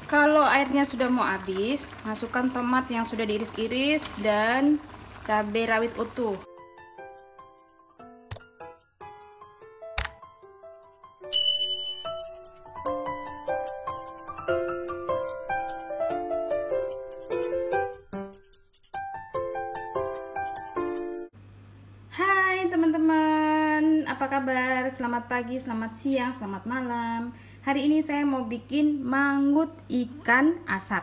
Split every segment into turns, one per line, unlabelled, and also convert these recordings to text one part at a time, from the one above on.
Kalau airnya sudah mau habis, masukkan tomat yang sudah diiris-iris dan cabai rawit utuh. Hai teman-teman, apa kabar? Selamat pagi, selamat siang, selamat malam. Hari ini saya mau bikin mangut ikan asap.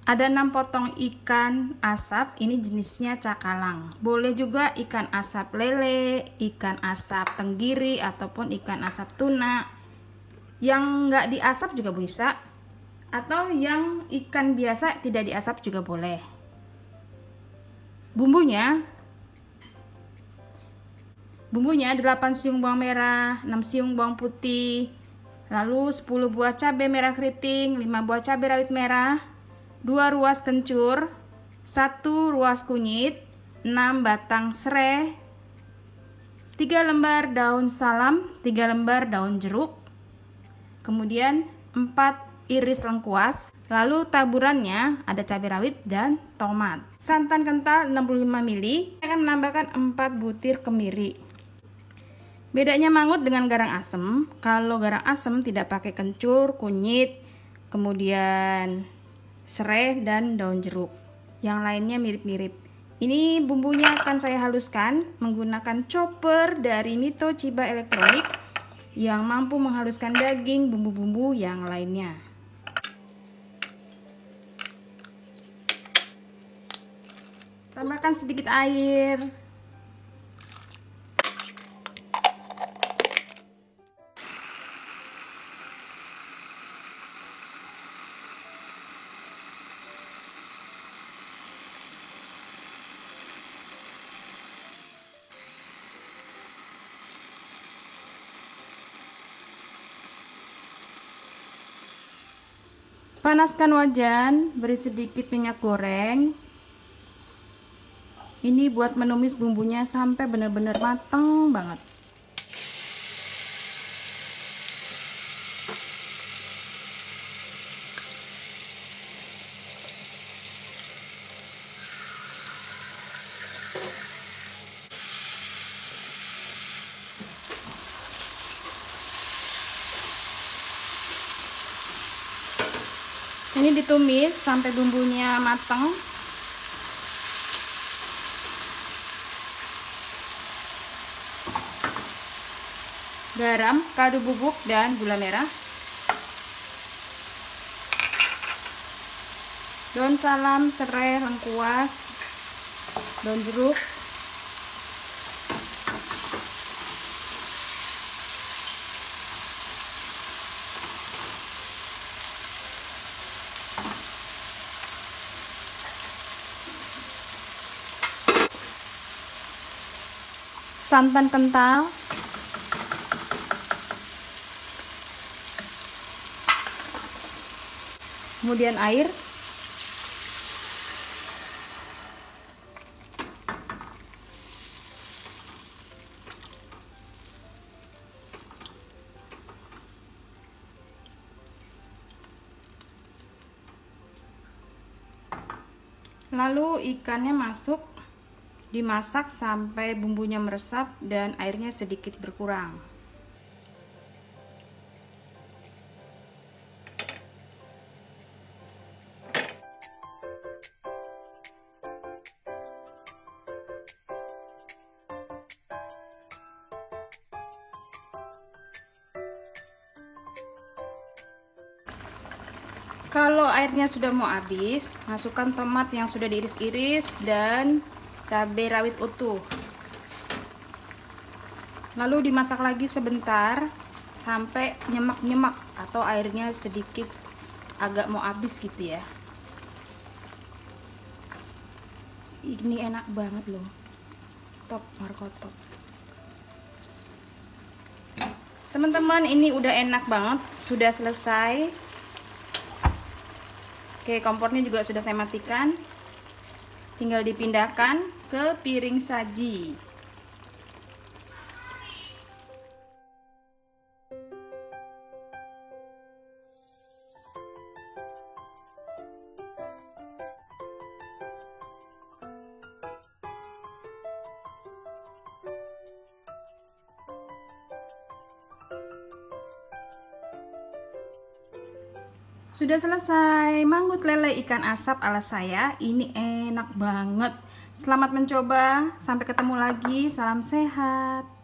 Ada 6 potong ikan asap, ini jenisnya cakalang. Boleh juga ikan asap lele, ikan asap tenggiri, ataupun ikan asap tuna. Yang nggak diasap juga bisa, atau yang ikan biasa tidak diasap juga boleh. Bumbunya 8 siung bawang merah, 6 siung bawang putih, lalu 10 buah cabai merah keriting, 5 buah cabai rawit merah, 2 ruas kencur, 1 ruas kunyit, 6 batang serai, 3 lembar daun salam, 3 lembar daun jeruk, kemudian 4 iris lengkuas, lalu taburannya ada cabai rawit dan tomat. Santan kental 65 ml, saya akan menambahkan 4 butir kemiri. Bedanya mangut dengan garang asem, kalau garang asem tidak pakai kencur, kunyit, kemudian serai dan daun jeruk. Yang lainnya mirip-mirip. Ini bumbunya akan saya haluskan menggunakan chopper dari Mito Chiba Elektronik yang mampu menghaluskan daging, bumbu-bumbu yang lainnya. Tambahkan sedikit air. Panaskan wajan, beri sedikit minyak goreng. Ini buat menumis bumbunya sampai benar-benar matang banget. Ini ditumis sampai bumbunya matang. Garam, kaldu bubuk, dan gula merah. Daun salam, serai, lengkuas, daun jeruk. Santan kental, kemudian air, lalu ikannya masuk, dimasak sampai bumbunya meresap dan airnya sedikit berkurang. Kalau airnya sudah mau habis, masukkan tomat yang sudah diiris-iris dan cabai rawit utuh. Lalu dimasak lagi sebentar sampai nyemak-nyemak atau airnya sedikit agak mau habis gitu ya. Ini enak banget loh. Top, markotop. Teman-teman, ini udah enak banget, sudah selesai. Oke, kompornya juga sudah saya matikan. Tinggal dipindahkan ke piring saji. Sudah selesai manggut lele ikan asap ala saya. Ini enak banget. Selamat mencoba. Sampai ketemu lagi. Salam sehat.